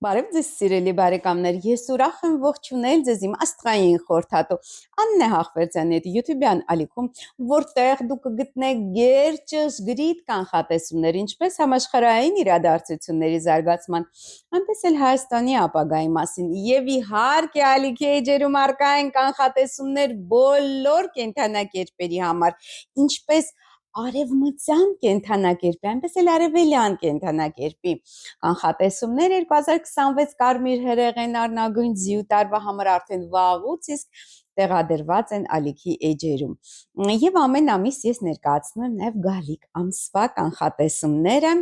Բարև ձեզ սիրելի բարեկամներ, ես ուրախ եմ ողջունել ձեզ իմ աստղային խորհրդատու Աննե Հախվերդյանի հետ YouTube-յան ալիքում, որտեղ դուք կգտնեք գերճշգրիտ կանխատեսումներ, ինչպես համաշխարհային իրադարձությունների զարգացման, այնպես էլ Հայաստանի ապագայի մասին, եւ իհարկե ալիքի էջերում առկա են կանխատեսումներ բոլոր կենդանակերպերի համար, ինչպես արևմտյան կենդանակերպի, այնպես էլ արևելյան կենդանակերպի կանխատեսումներ 2026 կարմիր հրեղեն առնագույն ձիու տարվա համար արդեն վաղուց իսկ տեղադրված են ալիքի էջերում։ Եվ ամեն ամիս ես ներկայացնում եմ նաև գալիք ամսվա կանխատեսումները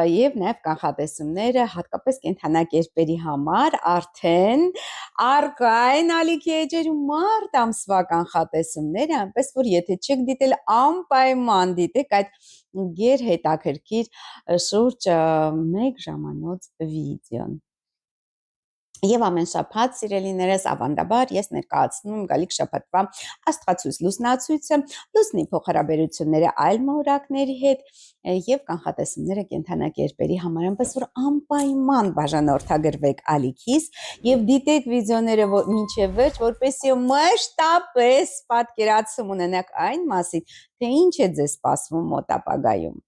եւ նաև կանխատեսումները հատկապես կենդանակերպերի համար արդեն առկա են ալիքի էջերում մարտ ամսվա կանխատեսումները, այնպես որ եթե չեք դիտել անպայման դիտեք այդ գերհետաքրքիր շուրջ 1 ժամանոց վիդեոն։ Եվ ամեն շաբաթ սիրելիներս ավանդաբար ես ներկայացնում եմ գալիք շաբաթվա աստղացույց լուսնացույցը, լուսնի փոխհարաբերությունները այլ մորակների հետ եւ կանխատեսումները կենդանակերպերի համար, այնպես որ անպայման բաժանորդագրվեք ալիքիս եւ դիտեք վիդեոները մինչեւ վերջ, որպեսզի մշտապես պատկերացում ունենաք այն մասին, թե ինչ է ձեզ սպասվում մոտ ապագայում։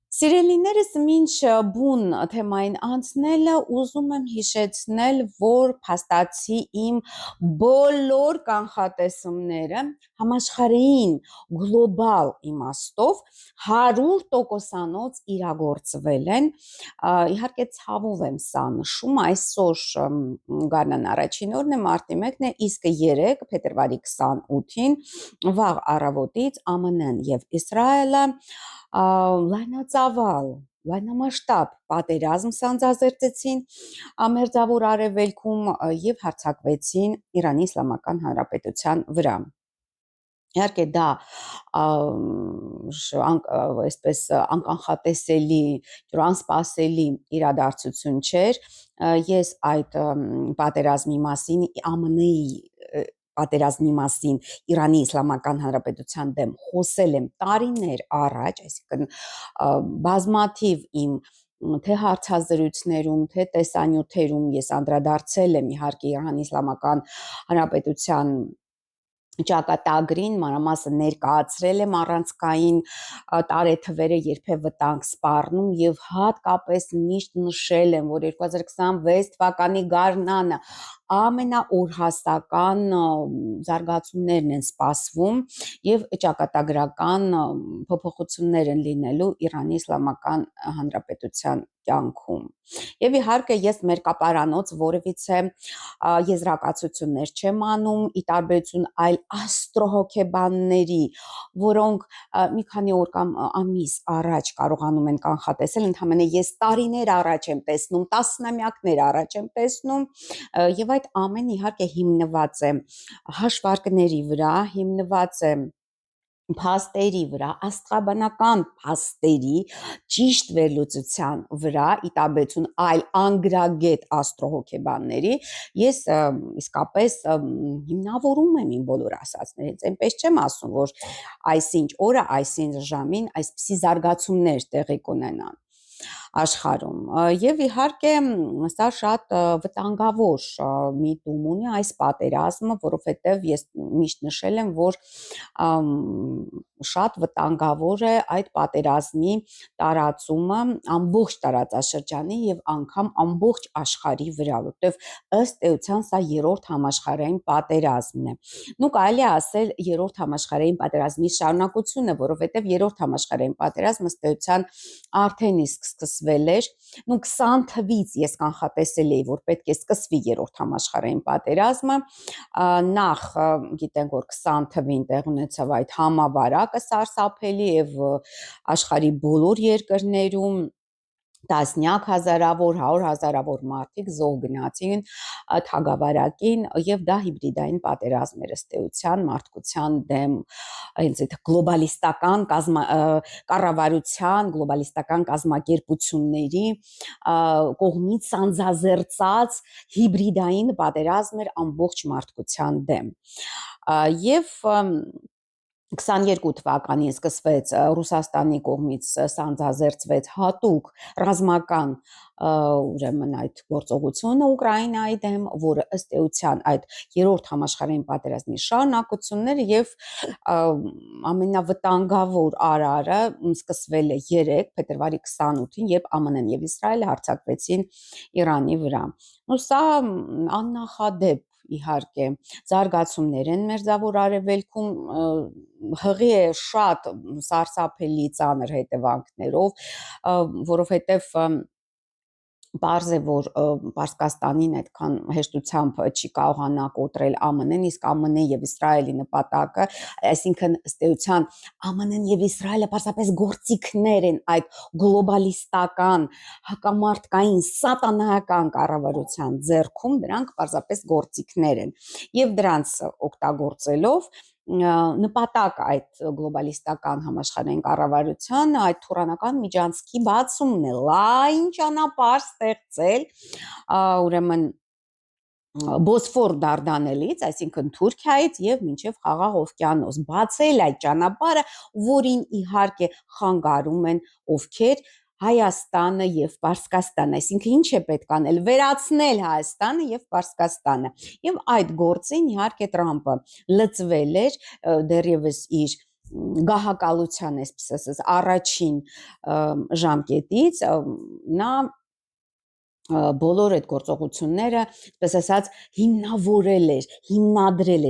Սիրելիներս մինչ բուն թեմային անցնելը ուզում եմ հիշեցնել, որ փաստացի իմ բոլոր կանխատեսումները համաշխարհային գլոբալ իմաստով 100%-անոց իրագործվել են։ Իհարկե ցավով եմ սա նշում, այսօր գարնան առաջին օրն է, մարտի 1-ն է, իսկ 3 փետրվարի 28-ին վաղ առավոտից ԱՄՆ-ն եւ Իսրայելը լայնածավալ, լայնամասշտաբ պատերազմ սանձազերծեցին Մերձավոր Արևելքում եւ հարձակվեցին Իրանի Իսլամական Հանրապետության վրա։ Իհարկե դա այսպես անկանխատեսելի, անսպասելի իրադարձություն չէր։ Ես այդ պատերազմի մասին ԱՄՆ-ի պատերազմի մասին Իրանի Իսլամական Հանրապետության դեմ խոսել եմ տարիներ առաջ, այսինքն բազմաթիվ իմ թե հարցազրույցներում, թե տեսանյութերում ես անդրադարձել եմ իհարկե Իրանի Իսլամական Հանրապետության ճակատագրին, մանրամասն ներկայացրել եմ առանցքային տարեթվերը, երբ է վտանգ սպառնում եւ հատկապես միշտ նշել եմ, որ 2026 թվականի գարնանը ամենաօրհասական զարգացումներն են սպասվում եւ ճակատագրական փոփոխություններ են լինելու Իրանի Իսլամական Հանրապետության կյանքում։ Եվ իհարկե ես մերկապարանոց որևիցե եզրակացություններ չեմ անում, ի տարբերություն այլ աստրոհոգեբանների, որոնք մի քանի օր կամ ամիս առաջ կարողանում են կանխատեսել, ընդհանրապես ես տարիներ առաջ եմ տեսնում, տասնամյակներ առաջ եմ տեսնում, եւ այդ ամեն իհարկե հիմնված է հաշվարկների վրա, հիմնված է փաստերի վրա, աստղաբանական փաստերի ճիշտ վերլուծության վրա, ի տարբերություն այլ անգրագետ աստրոհոգեբանների, ես իսկապես հիմնավորում եմ իմ բոլոր ասածներից, այնպես չեմ ասում, որ այսինչ օրը, այսինչ ժամին այսպիսի զարգացումներ տեղի կունենան աշխարհում։ Եվ իհարկե սա շատ վտանգավոր միտում ունի այս պատերազմը, որովհետև ես միշտ նշել եմ, որ շատ վտանգավոր է այդ պատերազմի տարածումը ամբողջ տարածաշրջանի եւ անգամ ամբողջ աշխարհի վրա, որտեղ ըստ էության սա երրորդ համաշխարհային պատերազմն է։ Նու կարելի է ասել երրորդ համաշխարհային պատերազմի շարունակությունը, որովհետև երրորդ համաշխարհային պատերազմը ըստ էության արդեն իսկ սկսվել էր։ 20 թվից ես կանխատեսել էի, որ պետք է սկսվի երրորդ համաշխարհային պատերազմը, նախ գիտենք, որ 20 թվին տեղ ունեցավ այդ համավարակը սարսափելի եւ աշխարհի բոլոր երկրներում տասնյակ հազարավոր, 100 հազարավոր մարդիկ զոհ գնացին թագավարակին եւ դա հիբրիդային պատերազմ էր ըստ էության մարդկության դեմ, հենց այդ գլոբալիստական կառավարության, գլոբալիստական կազմակերպությունների կողմից սանձազերծած հիբրիդային պատերազմ էր ամբողջ մարդկության դեմ։ Եվ 22 թվականին սկսվեց Ռուսաստանի կողմից սանձազերծվեց հատուկ ռազմական ուրեմն այդ գործողությունը Ուկրաինայի դեմ, որը ըստ էության այդ երրորդ համաշխարհային պատերազմի շարունակություններ եւ ամենավտանգավոր արարը սկսվել է 3 փետրվարի 28-ին, երբ ԱՄՆ-ն եւ Իսրայելը հարձակվեցին Իրանի վրա։ Ու սա աննախադեպ իհարկե զարգացումներ են Մերձավոր Արևելքում, հղի է շատ սարսափելի ծանր հետևանքներով, որովհետև Պարզ է, որ Պարսկաստանին այդքան հեշտությամբ չի կարողանա կոտրել ԱՄՆ-ն, իսկ ԱՄՆ եւ Իսրայելի նպատակը, այսինքն ըստ էության ԱՄՆ-ն եւ Իսրայելը պարզապես գործիքներ են այդ գլոբալիստական հակամարտկային սատանայական կառավարության ձեռքում, դրանք պարզապես գործիքներ են եւ դրանց օգտագործելով նպատակ այդ գլոբալիստական համաշխարհային կառավարության այդ թուրանական միջանցքի բացումն է, լայն ճանապարհ ստեղծել, ուրեմն Բոսֆոր դարդանելից, այսինքն Թուրքիայից եւ մինչեւ Խաղաղ օվկիանոս, բացել այդ ճանապարհը, որին իհարկե խանգարում են ովքեր Հայաստանը եւ Պարսկաստանը, այսինքն ինչ է պետք անել, վերացնել Հայաստանը եւ Պարսկաստանը։ Եվ այդ գործին իհարկե Տրամպը լծվել էր դեռևս իր գահակալության, այսպես ասած, առաջին ժամկետից, նա բոլոր այդ գործողությունները, այսպես ասած, հիմնադրել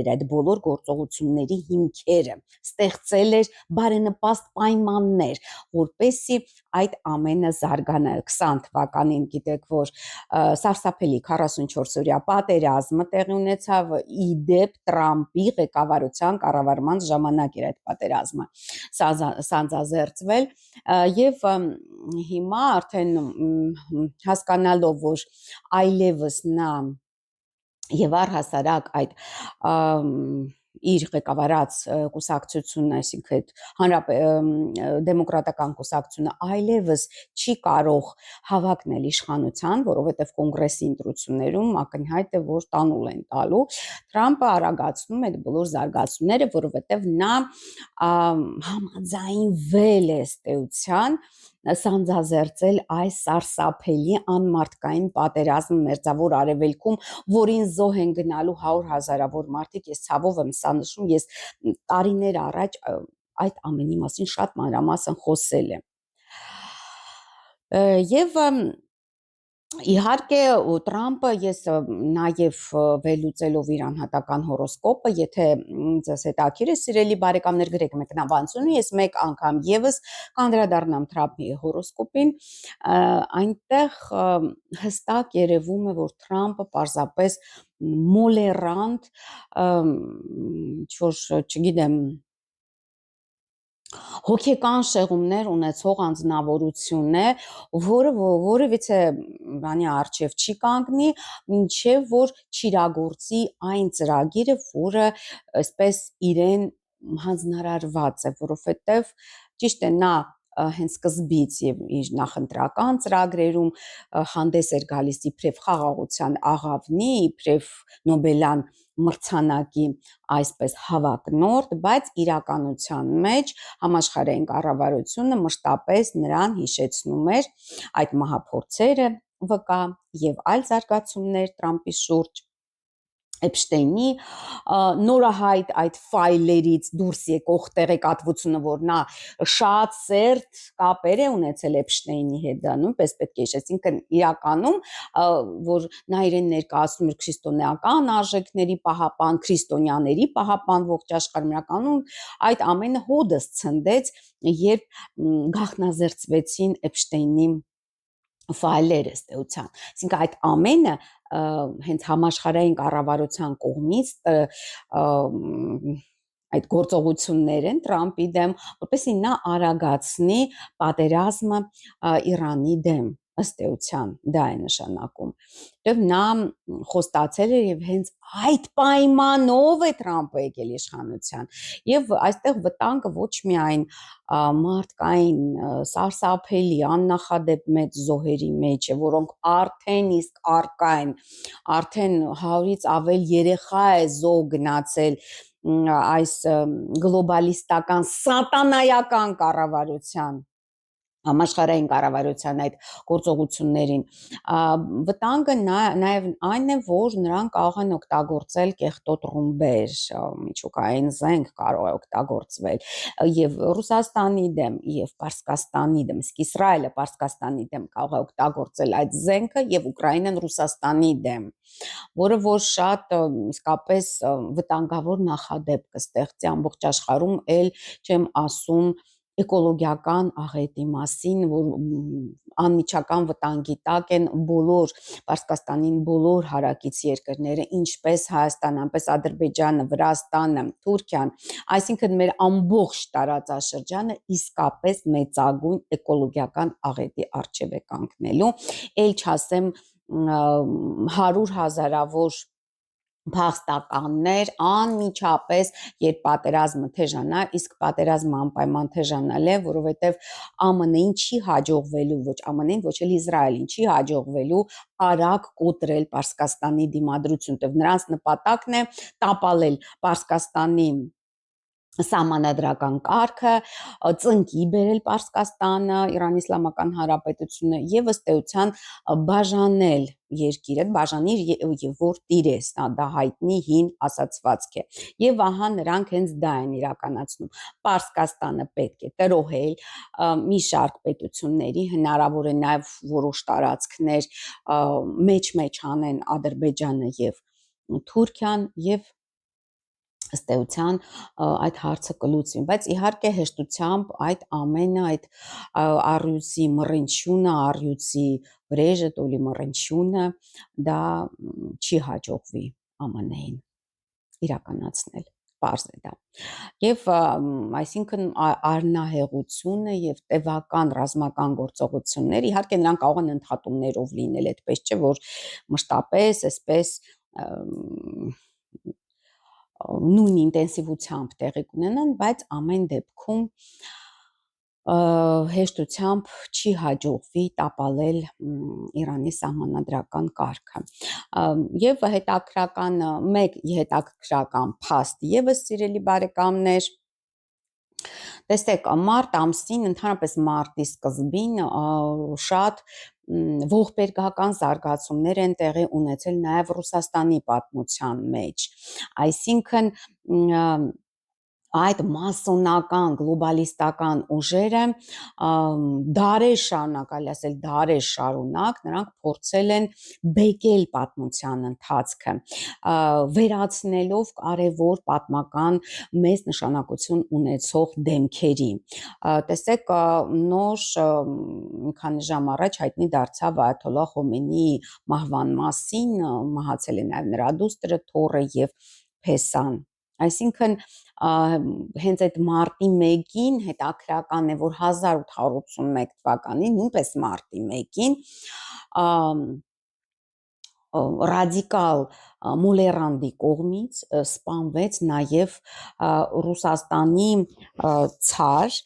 էր այդ բոլոր գործողությունների հիմքերը, ստեղծել էր բարենպաստ պայմաններ, որպեսզի այդ ամենը զարգանա 20 թվականին, գիտեք, որ սարսափելի 44-օրյա պատերազմը տեղի ունեցավ, ի դեպ Տրամպի ղեկավարության կառավարման ժամանակ էր այդ պատերազմը սանձազերծվել եւ հիմա արդեն հասկանալով, որ այլևս նա եւ առհասարակ այդ իր ղեկավարած կուսակցությունը, այսինքն դեմոկրատական կուսակցությունը այլևս չի կարող հավակնել իշխանության, որովհետև կոնգրեսի ընտրություններում ակնհայտ է, որ տանուլ են տալու, Տրամպը արագացնում է բոլոր զարգացումները, որովհետև նա համաձայնվել է ըստ էության սանձազերծել այս սարսափելի անմարդկային պատերազմը Մերձավոր Արևելքում, որին զոհ են գնալու 100,000-ավոր մարդիկ, ես ցավով եմ սա նշում, ես տարիներ առաջ այդ ամենի մասին շատ մանրամասն խոսել եմ։ Եվ իհարկե Տրամպը, ես նաև վերլուծելով իր անհատական հորոսկոպը, եթե ձեզ հետաքրքիր է սիրելի բարեկամներ, գրեք մեկնաբանությունը, ես մեկ անգամ եւս կանդրադառնամ Տրամպի հորոսկոպին, այնտեղ հստակ երևում է, որ Տրամպը պարզապես մոլերանտ, ինչ-որ, չգիտեմ, հոգեկան շեղումներ ունեցող անձնավորություն է, որը որևիցե բանի առջև չի կանգնի, մինչև որ չիրագործի այն ծրագիրը, որը այսպես իրեն հանձնարարված է, որովհետև ճիշտ է նա հենց սկզբից եւ իր նախընտրական ծրագրերում հանդես էր գալիս իբրև խաղաղության աղավնի, իբրև Նոբելյան մրցանակի այսպես հավակնորդ, բայց իրականության մեջ համաշխարհային կառավարությունը մշտապես նրան հիշեցնում էր այդ մահափորձերը վկա եւ այլ զարգացումներ Տրամպի շուրջ, Էփշտեյնի նորահայտ այդ ֆայլերից դուրս եկող տեղեկատվությունը, որ նա շատ սերտ կապեր է ունեցել Էփշտեյնի հետ, դա նույնպես պետք է հիշել, այսինքն իրականում, որ նա իրեն ներկայացնում էր քրիստոնեական արժեքների պահապան, քրիստոնյաների պահապան ողջ աշխարհում, իրականում այդ ամենը հոդս ցնդեց, երբ գաղտնազերծվեցին Էփշտեյնի ֆայլերը ըստ էության, այսինքն այդ ամենը հենց համաշխարհային կառավարության կողմից այդ գործողություններ են Տրամպի դեմ, որպեսզի նա արագացնի պատերազմը Իրանի դեմ, ըստ էության դա է նշանակում։ Եվ նա խոստացել է եւ հենց այդ պայմանով է Տրամպը եկել իշխանության։ Եվ այստեղ վտանգը ոչ միայն մարդկային սարսափելի աննախադեպ մեծ զոհերի մեջ է, որոնք արդեն իսկ առկա են, արդեն 100-ից ավել երեխա է զոհ գնացել այս գլոբալիստական սատանայական կառավարության համաշխարհային կառավարության այդ գործողություններին վտանգը նաև այն է, որ նրանք կարող են օգտագործել կեղտոտ ռումբեր, միջուկային զենք կարող է օգտագործվել եւ Ռուսաստանի դեմ եւ Պարսկաստանի դեմ, իսկ Իսրայելը Պարսկաստանի դեմ կարող է օգտագործել այդ զենքը եւ Ուկրաինան Ռուսաստանի դեմ, որը որ շատ իսկապես վտանգավոր նախադեպ կստեղծի ամբողջ աշխարհում, ել չեմ ասում էկոլոգիական աղետի մասին, որ անմիջական վտանգի տակ են բոլոր Պարսկաստանին բոլոր հարակից երկրները, ինչպես Հայաստանը, այնպես Ադրբեջանը, Վրաստանը, Թուրքիան, այսինքն մեր ամբողջ տարածաշրջանը իսկապես մեծագույն էկոլոգիական աղետի առջև է կանգնելու, ել չասեմ 100,000-ավոր փախստականներ անմիջապես երբ պատերազմը թեժանա, իսկ պատերազմը անպայման թեժանալ է, որովհետև ԱՄՆ-ին չի հաջողվելու, ոչ ԱՄՆ-ին, ոչ էլ Իսրայելին չի հաջողվելու արագ կոտրել Պարսկաստանի դիմադրություն, որտեղ նրանց նպատակն է տապալել Պարսկաստանի սահմանադրական կարգը, ծնկի բերել Պարսկաստանը, Իրանի Իսլամական Հանրապետությունը եւ ըստ էության բաժանել երկիրը, բաժանիր եւ որ տիրես, դա հայտնի հին ասացվածք է։ Եվ ահա նրանք հենց դա են իրականացնում։ Պարսկաստանը պետք է տրոհել մի շարք պետությունների, հնարավոր է նաեւ որոշ տարածքներ մեջ անեն Ադրբեջանը եւ Թուրքիան եւ ըստ էության այդ հարցը կլուծվի, բայց իհարկե հեշտությամբ այդ ամենը, այդ առյուծի մռնչյունը, առյուծի վրեժը, տոլի մռնչյունը դա չի հաջողվի ԱՄՆ-ին իրականացնել, պարզ է դա։ Եվ այսինքն առնահեղությունը եւ տևական ռազմական գործողություններ, իհարկե նրանք կարող են ընդհատումներով լինել, այդպես չէ, որ մշտապես այսպես նույն ինտենսիվությամբ տեղի կունենան, բայց ամեն դեպքում հեշտությամբ չի հաջողվի տապալել Իրանի սահմանադրական կարգը։ Եվ մեկ հետաքրքրական փաստ եւս սիրելի բարեկամներ, տեսեք, մարտ ամսին, ընդհանրապես մարտի սկզբին շատ ողբերգական զարգացումներ են տեղի ունեցել նաև Ռուսաստանի պատմության մեջ, այսինքն այդ մասոնական, գլոբալիստական ուժերը դարեր շարունակ, այլ ասել դարեր շարունակ, նրանք փորձել են բեկել պատմության ընթացքը, վերացնելով կարևոր պատմական մեծ նշանակություն ունեցող դեմքերի։ Տեսեք, նոր մի քանի ժամ առաջ հայտնի դարձավ Այաթոլլահ Խոմեյնիի մահվան մասին, մահացել է նաև նրա դուստրը Թորը եւ Փեսան։ Այսինքն հենց այդ մարտի 1-ին հետաքրական է, որ 1881 թվականին, նույնպես մարտի 1-ին ռադիկալ Մոլերանդի կողմից սպանվեց նաև Ռուսաստանի ցար,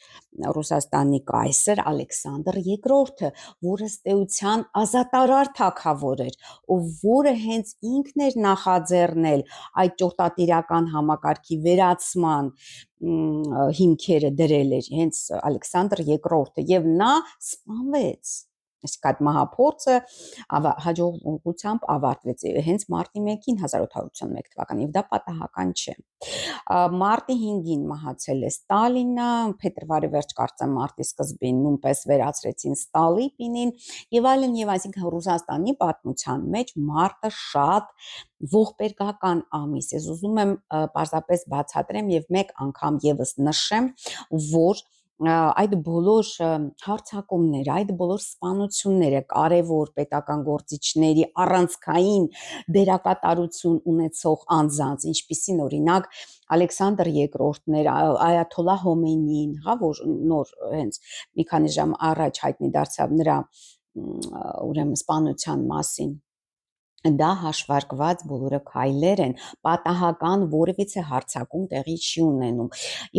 Ռուսաստանի կայսր Ալեքսանդր II, որը ըստ էության ազատարար թագավոր էր, որը հենց ինքն էր նախաձեռնել այդ ճորտատիրական համակարգի վերացման հիմքերը դրել էր հենց Ալեքսանդր II եւ նա սպանվեց։ Իսկ այդ մահափորձը հաջողությամբ ավարտվեց հենց մարտի 1-ին 1881 թվականին, եւ դա պատահական չէ։ Մարտի 5-ին մահացել է Ստալինը, փետրվարի վերջ կարծեմ մարտի սկզբին նույնպես վերացրեցին Ստալիպինին եւ այլն եւ այսինքն Ռուսաստանի պատմության մեջ մարտը շատ ողբերգական ամիս է։ Ուզում եմ պարզապես բացատրեմ եւ մեկ անգամ եւս նշեմ, որ այդ բոլոր հարձակումները, այդ բոլոր սպանությունները կարևոր պետական գործիչների առանցքային դերակատարություն ունեցող անձանց, ինչպիսին օրինակ Ալեքսանդր II-ն էր, Այաթոլլահ Խոմեյնին, հա, որ նոր հենց մի քանի ժամ առաջ հայտնի դարձավ նրա ուրեմն սպանության մասին, դա հաշվարկված բոլորը քայլեր են, պատահական որևիցե հարձակում տեղի չի ունենում։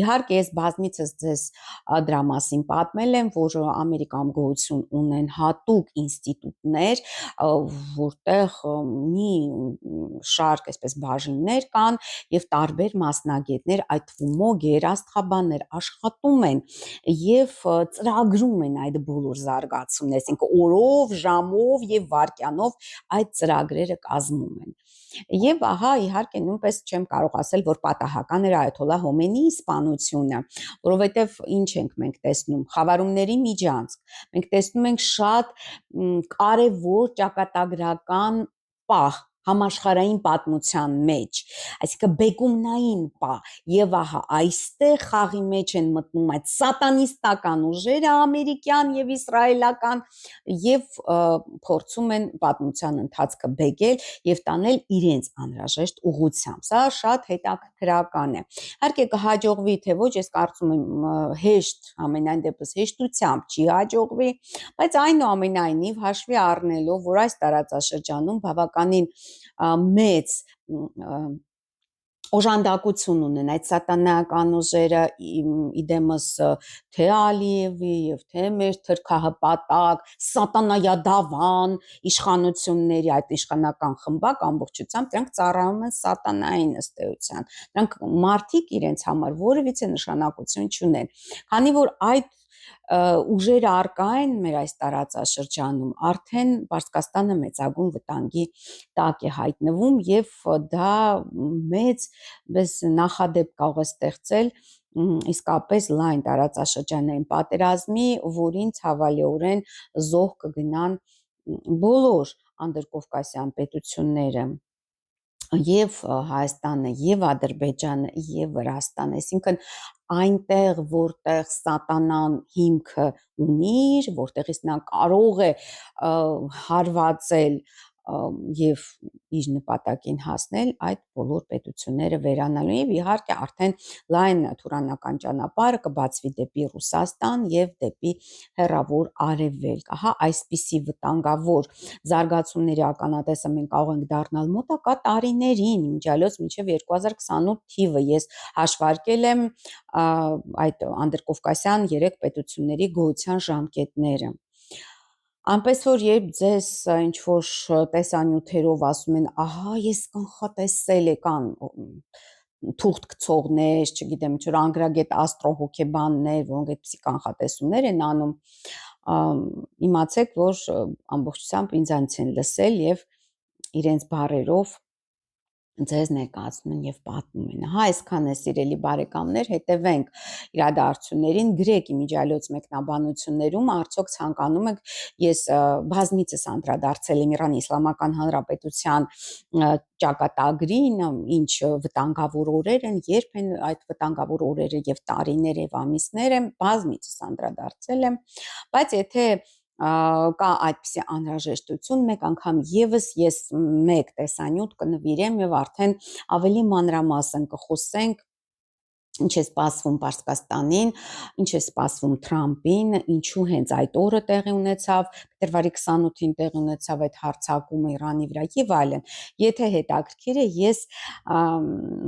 Իհարկե, ես բազմիցս ձեզ դրա մասին պատմել եմ, որ Ամերիկայում գոյություն ունեն հատուկ ինստիտուտներ, որտեղ մի շարք այսպես բաժիններ կան եւ տարբեր մասնագետներ, այդ թվում գերաստղաբաններ աշխատում են եւ ծրագրում են այդ բոլոր զարգացումները, այսինքն օրով, ժամով եւ վայրկյանով այդ ծրագրերը կազմում են։ Եվ ահա իհարկե նույնպես չեմ կարող ասել, որ պատահական էր Այաթոլլահ Խոմեյնիի սպանությունը, որովհետև ինչ ենք մենք տեսնում, խավարումների միջանցք, մենք տեսնում ենք շատ կարևոր ճակատագրական պահ համաշխարհային պատմության մեջ, այսինքն բեկումնային պահ, եւ ահա այստեղ խաղի մեջ են մտնում այդ սատանիստական ուժերը ամերիկյան եւ իսրայելական եւ փորձում են պատմության ընթացքը բեկել եւ տանել իրենց անհրաժեշտ ուղղությամբ։ Սա շատ հետաքրքրական է։ Իհարկե կհաջողվի թե ոչ, ես կարծում եմ հեշտ, ամենայն դեպս հեշտությամբ չի հաջողվի, բայց այնուամենայնիվ հաշվի առնելով, որ այս տարածաշրջանում բավականին մեծ օժանդակություն ունեն այդ սատանայական ուժերը իդեմս թե Ալիևի եւ թե մեր թրքահպատակ սատանայադավան իշխանությունների այդ իշխանական խմբակ ամբողջությամբ դրանք ծառայում են սատանային ըստ էության, դրանք մարդիկ իրենց համար որևիցե նշանակություն չունեն, քանի որ այդ ուժերը արկա են մեր այս տարածաշրջանում, արդեն Պարսկաստանը մեծագույն վտանգի տակ է հայտնվում եւ դա մեծ նախադեպ կարող է ստեղծել իսկապես լայն տարածաշրջանային պատերազմի, որին ցավալիորեն զոհ կգնան բոլոր անդրկովկասյան պետությունները եւ Հայաստանը եւ Ադրբեջանը եւ Վրաստանը, այսինքն այնտեղ որտեղ սատանան հիմքը ունի, որտեղից նա կարող է հարվածել եւ իր նպատակին հասնել, այդ բոլոր պետությունները վերանալու եւ իհարկե արդեն լայն թուրանական ճանապարհը կբացվի դեպի Ռուսաստան եւ դեպի հեռավոր արևելք։ Ահա այսպիսի վտանգավոր զարգացումների ականատեսը մենք կարող ենք դառնալ մոտակա տարիներին, իմիջիալոց մինչև 2028 թիվը ես հաշվարկել եմ այդ անդրկովկասյան 3 պետությունների գոյության ժամկետները։ Այնպես որ երբ ձեզ ինչ որ տեսանյութերով ասում են, ահա ես կանխատեսել է կան թուղթ գցողներ, չգիտեմ, ինչ որ անգրագետ աստրոհոգեբաններ, որոնք այդպիսի կանխատեսումներ են անում, իմացեք, որ ամբողջությամբ ինձանից են լսել եւ իրենց բառերով ձեզ ներկայացնում են եւ պատմում են։ Հա, այսքան է սիրելի բարեկամներ, հետևենք իրադարձություններին, գրեք իմիջիալոց մեկնաբանություններում, արդյոք ցանկանում եք, ես բազմիցս անդրադարձել եմ Իրանի Իսլամական Հանրապետության ճակատագրին, ինչ վտանգավոր օրեր են, երբ են այդ վտանգավոր օրերը եւ տարիները եւ ամիսները, բազմիցս անդրադարձել եմ, բայց եթե կա այդպիսի անհրաժեշտություն, մեկ անգամ եւս ես մեկ տեսանյութ կնվիրեմ եւ արդեն ավելի մանրամասն կխոսենք ինչ է սպասվում Պարսկաստանին, ինչ է սպասվում Թրամփին, ինչու հենց այդ օրը տեղի ունեցավ, փետրվարի 28-ին տեղի ունեցավ այդ հարձակումը Իրանի վրա եւ այլն։ Եթե հետաքրքիր է, ես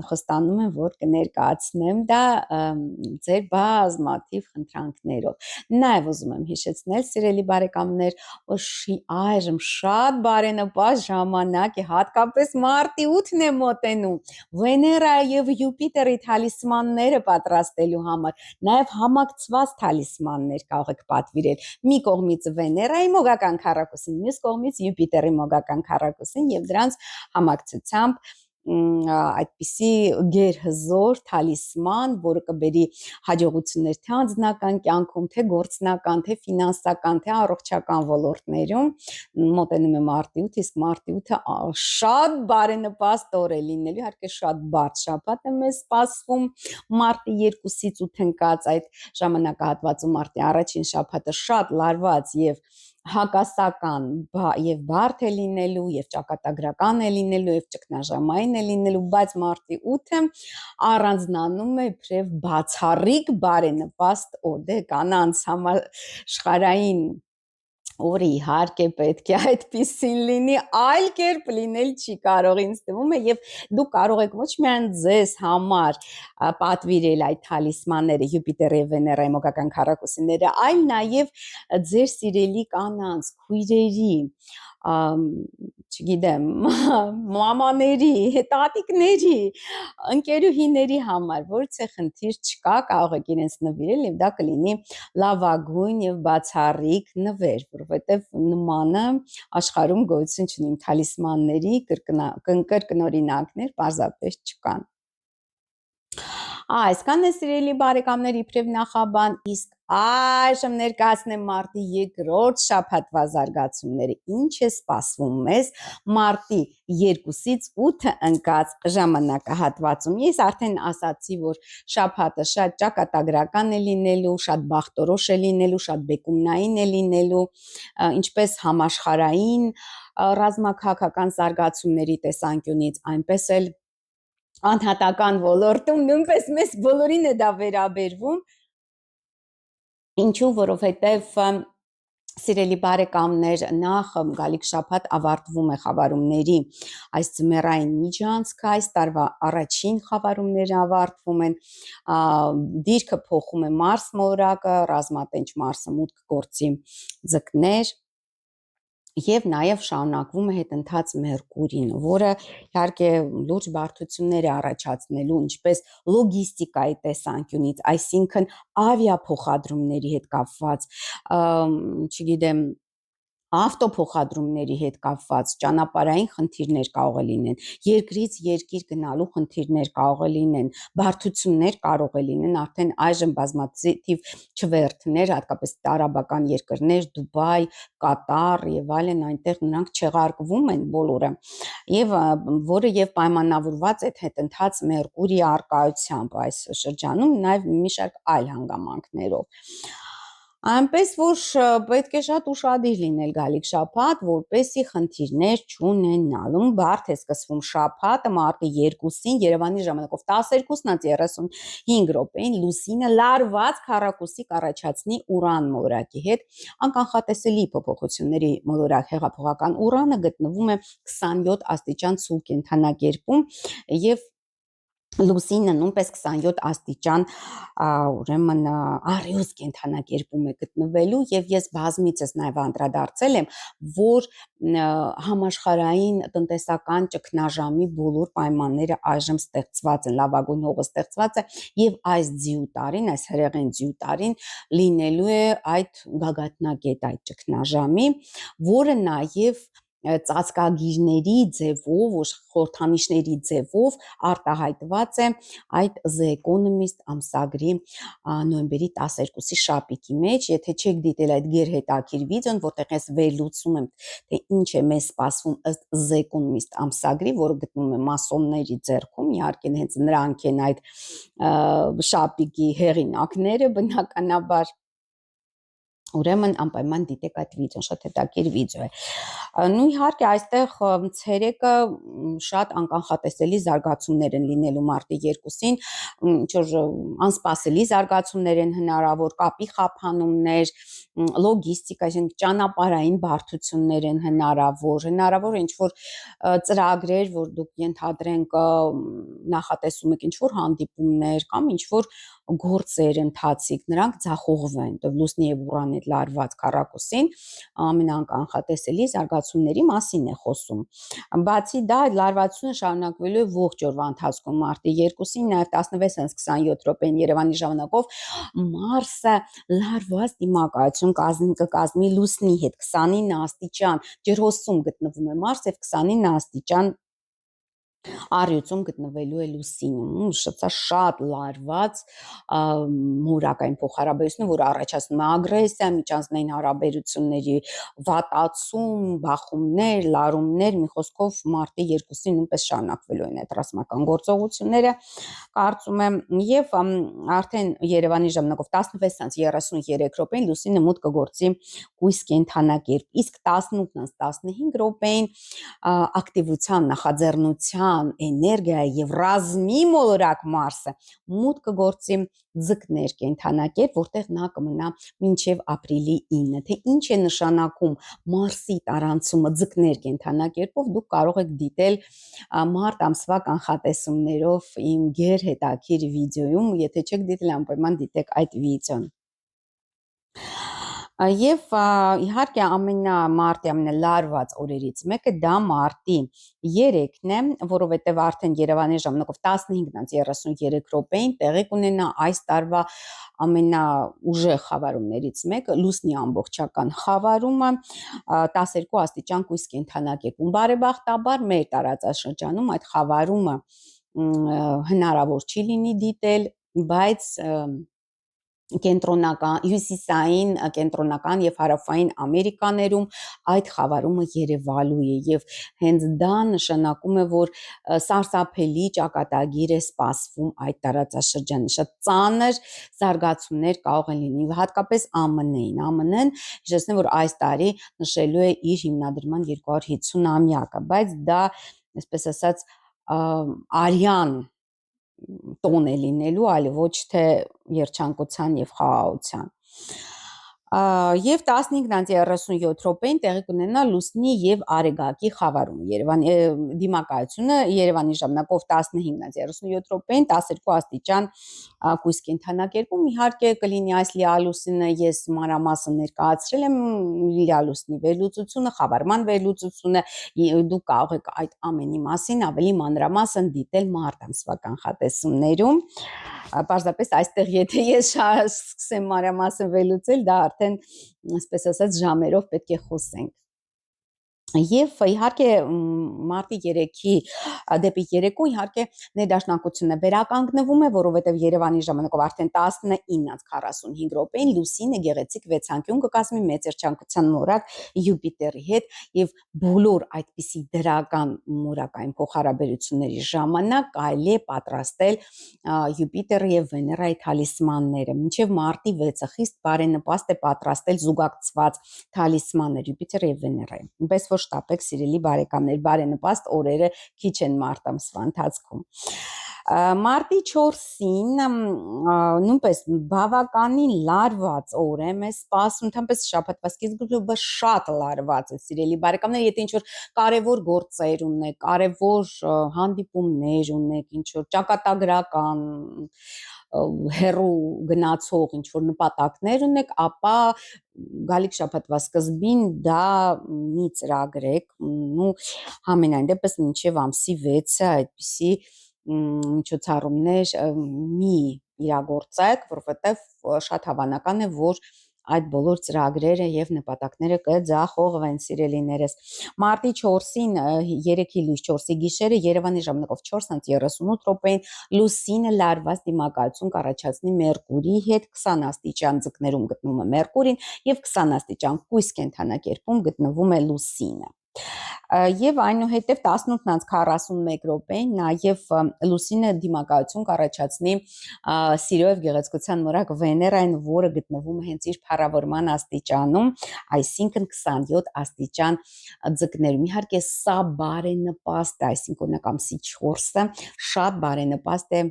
խոստանում եմ, որ կներկայացնեմ դա ձեր բազմաթիվ խնդրանքներով։ Նաեւ ուզում եմ հիշեցնել, սիրելի բարեկամներ, որ այժմ շատ բարենպաստ ժամանակ է, հատկապես մարտի 8-ն է մոտենում, Վեներա եւ Յուպիտերի թալիսմանները պատրաստելու համար, նաև համակցված թալիսմաններ կարող եք պատվիրել։ Մի կողմից Վեներայի մոգական քառակուսին, մյուս կողմից Յուպիտերի մոգական քառակուսին եւ դրանց համակցությամբ այդպիսի գերհզոր թալիսման, որը կբերի հաջողություններ թե անձնական կյանքում, թե գործնական, թե ֆինանսական, թե առողջական ոլորտներում, մոտենում է մարտի 8, իսկ մարտի 8-ը շատ բարենպաստ օր է լինելու, իհարկե շատ բարդ շաբաթ է մեզ սպասվում, մարտի 2-ից 8 ընկած այդ ժամանակահատվածում մարտի առաջին շաբաթը շատ լարված եւ հակասական եւ բարդ է լինելու եւ ճակատագրական է լինելու եւ ճգնաժամային է լինելու, բայց մարտի 8-ը առանձնանում է իբրև բացառիկ բարենպաստ օր, դե կանանց համաշխարհային Որը իհարկե պետք է այդպիսին լինի, այլ կերպ լինել չի կարող, ինձ թվում է, եւ դուք կարող եք ոչ միայն ձեզ համար պատվիրել այդ թալիսմանները Յուպիտեր եւ Վեներայի մոգական քառակուսիները, այլ նաեւ ձեր սիրելի կանանց, քույրերի, չգիտեմ, մամաների, տատիկների, ընկերուհիների համար, որից է խնդիր չկա, կարող եք իրենց նվիրել եւ դա կլինի լավագույն եւ բացառիկ նվեր, որովհետեւ նմանը աշխարհում գոյություն չունի, թալիսմանների կրկնօրինակներ պարզապես չկան։ Այսքան է սիրելի բարեկամներ, իբրև նախաբան, իսկ այժմ ներկայացնեմ մարտի երկրորդ շաբաթվա զարգացումները, ինչ է սպասվում մեզ մարտի 2-ից 8 ընկած ժամանակահատվածում։ Ես արդեն ասացի, որ շաբաթը շատ ճակատագրական է լինելու, շատ բախտորոշ է լինելու, շատ բեկումնային է լինելու, ինչպես համաշխարհային ռազմաքաղաքական զարգացումների տեսանկյունից, այնպես էլ անհատական ոլորտում նույնպես մեզ բոլորին է դա վերաբերվում, ինչու, որովհետև սիրելի բարեկամներ, նախ գալիք շաբաթ ավարտվում է խավարումների այս ձմեռային միջանցքը, այս տարվա առաջին խավարումները ավարտվում են, դիրքը փոխում է Մարս մոլորակը, ռազմատենչ Մարսը մուտք գործի ձկներ, եւ նաեւ շարունակվում է հետընթաց Մերկուրին, որը իհարկե լուրջ բարդություններ է առաջացնելու, ինչպես լոգիստիկայի տեսանկյունից, այսինքն ավիափոխադրումների հետ կապված, չգիտեմ, ավտոփոխադրումների հետ կապված ճանապարհային խնդիրներ կարող է լինեն, երկրից երկիր գնալու խնդիրներ կարող է լինեն, բարդություններ կարող է լինեն, արդեն այժմ բազմաթիվ չվերթներ, հատկապես արաբական երկրներ, Դուբայ, Կատար եւ այլն, այնտեղ նրանք չեղարկվում են բոլորը, եւ որը եւ պայմանավորված է հետընթաց Մերկուրիի առկայությամբ այս շրջանում, նաեւ մի շարք այլ հանգամանքներով։ Այնպես որ պետք է շատ ուշադիր լինել գալիք շաբաթ, որպեսի խնդիրներ չունենալու։ Բարդ է սկսվում շաբաթը մարտի 2-ին Երևանի ժամանակով 12:35 րոպեին լուսինը լարված քառակուսի կառաջացնի Ուրան մոլորակի հետ։ Անկանխատեսելի փոփոխությունների մոլորակ հեղափոխական Ուրանը գտնվում է 27 աստիճան ցուրտ կենդանակերպում եւ լուսինը նույնպես 27 աստիճան ուրեմն առյուծ կենդանակերպում է գտնվելու եւ ես բազմիցս նաեւ անդրադարձել եմ, որ համաշխարհային տնտեսական ճգնաժամի բոլոր պայմանները այժմ ստեղծված են, լավագույն հողը ստեղծված է եւ այս ձիուտարին, այս հրեղեն ձիուտարին լինելու է այդ գագաթնակետ այդ ճգնաժամի, որը նաեւ ծածկագիրների ձևով, խորհրդանիշների ձևով արտահայտված է այդ The Economist ամսագրի նոյեմբերի 12-ի շաբաթի մեջ, եթե չեք դիտել այդ գերհետաքրքիր վիդեոն, որտեղ ես վերլուծում եմ, թե ինչ է մեզ սպասվում ըստ The Economist ամսագրի, որը գտնվում է մասոնների ձեռքում, իհարկե հենց նրանք են այդ շաբաթի հեղինակները, բնականաբար ուրեմն անպայման դիտեք այդ վիդեոն, շատ հետաքրքիր վիդեո է։ Նույն իհարկե այստեղ ցերեկը շատ անկանխատեսելի զարգացումներ են լինելու մարտի 2-ին, ինչ որ անսպասելի զարգացումներ են հնարավոր, կապի խափանումներ, լոգիստիկա, այսինքն ճանապարհային բարդություններ են հնարավոր ինչ որ ծրագրեր, որ դուք ենթադրենք նախատեսում եք ինչ որ հանդիպումներ կամ ինչ որ գործեր ընթացիկ, նրանք ձախողվեն, լուսնի եւ Ուրանի հետ լարված քառակուսին ամենանկանխատեսելի զարգացումների մասին է խոսում։ Բացի դա, լարվածությունը շարունակվելու է ողջ օրվա ընթացքում մարտի 2-ին, նաեւ 16:27 րոպեին Երևանի ժամանակով Մարսը լարված դիմակայություն կկազմի լուսնի հետ 29 աստիճան ջրհոսում գտնվում է Մարս եւ 29 աստիճան առյուծում գտնվելու է լուսինը, շատ լարված մորակային փոխհարաբերությունը, որը առաջացնում է ագրեսիա, միջանձնային հարաբերությունների վատացում, բախումներ, լարումներ, մի խոսքով մարտի 2-ին նույնպես շարունակվելու են այդ ռազմական գործողությունները, կարծում եմ, եւ արդեն Երևանի ժամանակով 16:33 րոպեին լուսինը մուտք կգործի կույս կենդանակերպ, իսկ 18:15 րոպեին ակտիվության, նախաձեռնության տան էներգիայի եւ ռազմի մոլորակ Մարսը մուտք կգործի ձկներ կենթանակերպ, որտեղ նա կմնա մինչև ապրիլի 9-ը։ Թե ինչ է նշանակում Մարսի տարանցումը ձկներ կենթանակերպով, դուք կարող եք դիտել մարտ ամսվա կանխատեսումներով իմ գերհետաքրքիր վիդեոյում, եթե չեք դիտել, անպայման դիտեք այդ վիդեոն։ Եվ իհարկե մարտի ամենալարված օրերից մեկը դա մարտի 3-ն է, որովհետև արդեն Երևանի ժամանակով 15:33 րոպեին տեղի կունենա այս տարվա ամենաուժեղ խավարումներից մեկը լուսնի ամբողջական խավարումը 12 աստիճան կույս կենթանակերպում։ Բարեբախտաբար մեր տարածաշրջանում այդ խավարումը հնարավոր չի լինի դիտել, բայց կենտրոնական, հյուսիսային, կենտրոնական եւ հարավային Ամերիկաներում այդ խավարումը երևալու է եւ հենց դա նշանակում է, որ սարսափելի ճակատագիր է սպասվում այդ տարածաշրջանի։ Շատ ծանր զարգացումներ կարող են լինի, հատկապես ԱՄՆ-ին։ ԱՄՆ-ն հիշեցնեմ, որ այս տարի նշելու է իր հիմնադրման 250-ամյակը, բայց դա, այսպես ասած, արյան տոն է լինելու, այլ ոչ թե երջանկության եւ խաղաղության։ Եվ 15:37 րոպեին տեղի կունենա լուսնի եւ արեգակի խավարումը։ Երևանի դիմակայությունը Երևանի ժամանակով 15:37 րոպեին 12 աստիճան կույս կենթանակերպում։ Իհարկե կլինի այս լիալուսինը, ես մանրամասն ներկայացրել եմ լիալուսնի վերլուծությունը, խավարման վերլուծությունը, դուք կարող եք այդ ամենի մասին ավելի մանրամասն դիտել մարտ ամսվա կանխատեսումներում։ Պարզապես այստեղ եթե ես սկսեմ մանրամասն վերլուծել, դա արդեն, այսպես ասած, ժամերով պետք է խոսենք։ Եվ իհարկե մարտի 3-ի դեպի երեկո իհարկե ներդաշնակությունը վերականգնվում է, որովհետև Երևանի ժամանակով արդեն 19:45 րոպեին լուսինը գեղեցիկ վեցանկյուն կկազմի մեծ երջանկության մորակ Յուպիտերի հետ եւ բոլոր այդպիսի դրական մորակային փոխհարաբերությունների ժամանակ կարելի է պատրաստել Յուպիտերի եւ Վեներայի թալիսմանները։ Մինչեւ մարտի 6-ը խիստ բարենպաստ է պատրաստել զուգակցված թալիսմաններ Յուպիտերի եւ Վեներայի։ Ինչպես որ շտապեք, սիրելի բարեկամներ, բարենպաստ օրերը քիչ են մարտ ամսվա ընթացքում։ Մարտի 4-ին նույնպես բավականին լարված օր է մեզ սպասում, ընդհանրապես շաբաթվա սկիզբը շատ լարված է, սիրելի բարեկամներ, եթե ինչ-որ կարևոր գործեր ունեք, կարևոր հանդիպումներ ունեք, ինչ-որ ճակատագրական հեռու գնացող ինչ-որ նպատակներ ունեք, ապա գալիք շաբաթվա սկզբին դա մի ծրագրեք, ու համենայն դեպս մինչև ամսի 6-ը այդպիսի միջոցառումներ մի իրագործեք, որովհետև շատ հավանական է, որ այդ բոլոր ծրագրերը եւ նպատակները կձախողվեն, սիրելիներս։ Մարտի 4-ին 3-ի լույս 4-ի գիշերը Երևանի ժամանակով 4:38 րոպեին լուսինը լարված դիմակայություն կառաջացնի Մերկուրիի հետ, 20 աստիճան ձկներում գտնվում է Մերկուրին եւ 20 աստիճան կույս կենթանակերպում գտնվում է լուսինը։ Եվ այնուհետև 18:41 րոպեին նաև լուսինը դիմակայություն կառաջացնի սիրո եւ գեղեցկության մորակ Վեներային, որը գտնվում է հենց իր փառավորման աստիճանում, այսինքն 27 աստիճան ձկներում։ Իհարկե սա բարենպաստ է, այսինքն օրինակ ամսի 4-ը շատ բարենպաստ է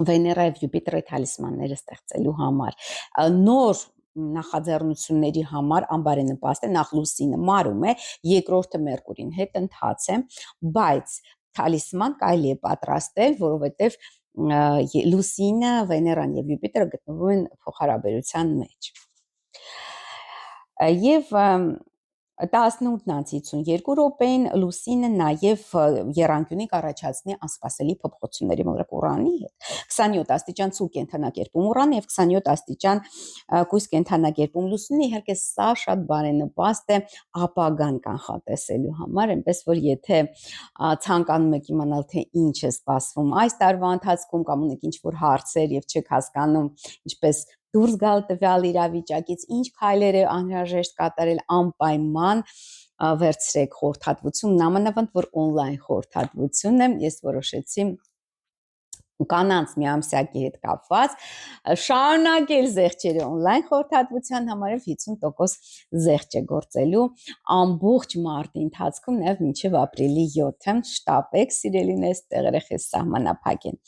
Վեներա եւ Յուպիտերի թալիսմանները ստեղծելու համար։ Նոր նախաձեռնությունների համար անբարենպաստ է, նախ լուսինը մարում է, երկրորդը Մերկուրին հետ ընթաց է, բայց թալիսման կարելի է պատրաստել, որովհետև լուսինը, Վեներան եւ Յուպիտերը գտնվում են փոխհարաբերության մեջ։ Եվ 18:52 րոպեին լուսինը նաև եռանկյունի կառաջացնի անսպասելի փոփոխությունների մոլորակ Ուրանի հետ։ 27 աստիճան ցուրտ կենթանակերպում Ուրան եւ 27 աստիճան կույս կենթանակերպում լուսինը, իհարկե սա շատ բարենպաստ է ապագան կանխատեսելու համար, այնպես որ եթե ցանկանում եք իմանալ թե ինչ է սպասվում այս տարվա ընթացքում կամ ունեք ինչ-որ հարցեր եւ չեք հասկանում ինչպես դուրս գալ տվյալ իրավիճակից, ինչ քայլեր է անհրաժեշտ կատարել, անպայման վերցրեք խորհրդատվություն, նամանավանդ որ օնլայն խորհրդատվություն է, ես որոշեցի կանանց միամսյակի հետ կապված շարունակել զեղչերը on-line խորհրդատվության համար 50% զեղչ է գործելու ամբողջ մարտի ընթացքում նաև մինչև ապրիլի 7-ը շտապեք սիրելիներս տեղերը խես սահմանափակ են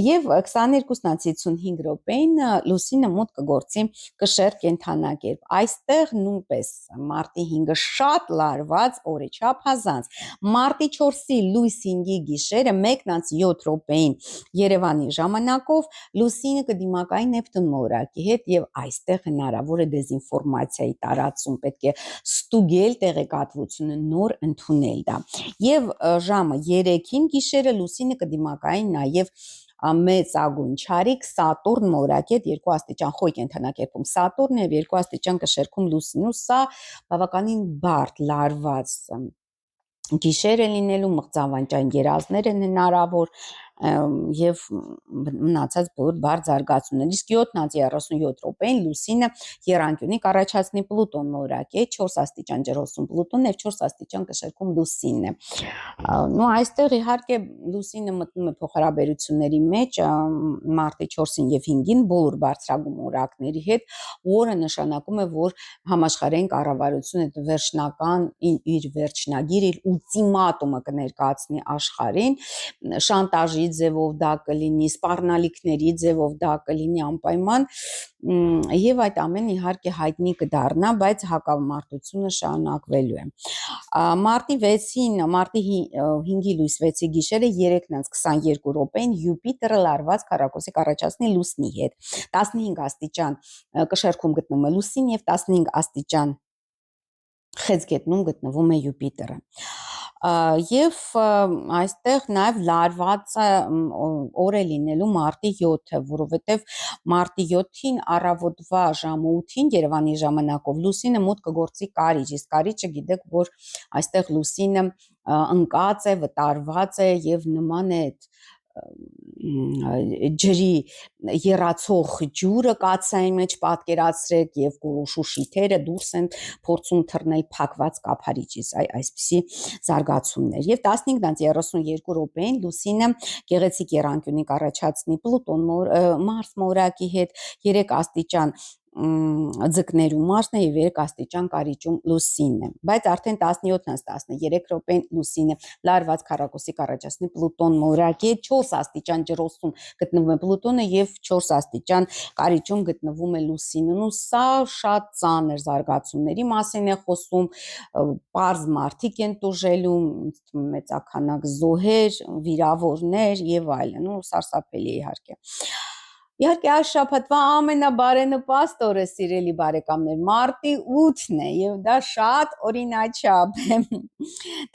եւ 22-ից 55 րոպեին լուսինը մոտ կգործի կշեռ կենթանակերպ այստեղ նույնպես մարտի 5-ը շատ լարված օրը չափազանց մարտի 4-ի լույս 5-ի գիշերը 1:07 րոպեին Երևանի ժամանակով լուսինը կդիմակայի Նեպտուն մոլորակի հետ եւ այստեղ հնարավոր է դեզինֆորմացիայի տարածում, պետք է ստուգել տեղեկատվությունը, նոր ընդունել դա։ Եվ ժամը 3-ին գիշերը լուսինը կդիմակայի նաեւ մեծ ագույն չարիք Սատուրն մոլորակի հետ 2 աստիճան խոյ կենթանակերպում Սատուրն եւ 2 աստիճան կշերքում լուսինը, սա բավականին բարդ լարված գիշեր է լինելու, մղձավանջային երազներ են հնարավոր եւ մնացած բոլոր բարդ զարգացումներ։ Իսկ 7:37 րոպեին լուսինը եռանկյունի կառաջացնի Պլուտոն մոլորակի հետ 4 աստիճան ջրոսում Պլուտոնն եւ 4 աստիճան կշերքում լուսինն է։ Նու այստեղ իհարկե լուսինը մտնում է փոխհարաբերությունների մեջ մարտի 4-ին եւ 5-ին բոլոր բարձրագույն օրակների հետ, որը նշանակում է, որ համաշխարհային կառավարությունը վերջնական իր վերջնագիր իր ուլտիմատումը կներկայացնի աշխարհին շանտաժի ձևով դա կլինի, սպառնալիքների ձևով դա կլինի անպայման եւ այդ ամենը իհարկե հայտնի կդառնա, բայց հակամարտությունը շարունակվելու է։ Մարտի 6-ին, մարտի 5-ի լույս 6-ի գիշերը 3:22 րոպեին Յուպիտերը լարված քառակուսի կառաջացնի լուսնի հետ 15 աստիճան կշերքում գտնվում է լուսին եւ 15 աստիճան խեցգետնում գտնվում է Յուպիտերը։ Եվ այստեղ նաև լարված օր է լինելու մարտի 7-ը, որովհետև մարտի 7-ին առավոտվա ժամը 8-ին Երևանի ժամանակով լուսինը մոտ կգործի կարիճ, իսկ կարիճը գիտեք, որ այստեղ լուսինը ընկած է, վտարված է եւ նման է ջրի երացող ջուրը կացային մեջ պատկերացրեք եւ գոլուշու շիթերը դուրս են փորձում թռնել փակված կափարիչից այսպիսի զարգացումներ եւ 15:32 րոպեին լուսինը գեղեցիկ եռանկյունի կառաջացնի Պլուտոն Մարս մոլորակի հետ 3 աստիճան ձկներում Մարսն է եւ 3 աստիճան կարիճում լուսինն է, բայց արդեն 17:13 րոպեին լուսինը լարված քառակուսի կառաջացնի Պլուտոն մոլորակի հետ 4 աստիճան ջրոսում գտնվում է Պլուտոնը եւ 4 աստիճան կարիճում գտնվում է լուսինն ու սա շատ ծանր զարգացումների մասին է խոսում, պարզ մարդիկ են տուժելու, մեծաքանակ զոհեր, վիրավորներ եւ այլն, ու սարսափելի իհարկե։ Իհարկե այս շաբաթվա ամենաբարենպաստ օրը սիրելի բարեկամներ մարտի 8-ն է եւ դա շատ օրինաչափ է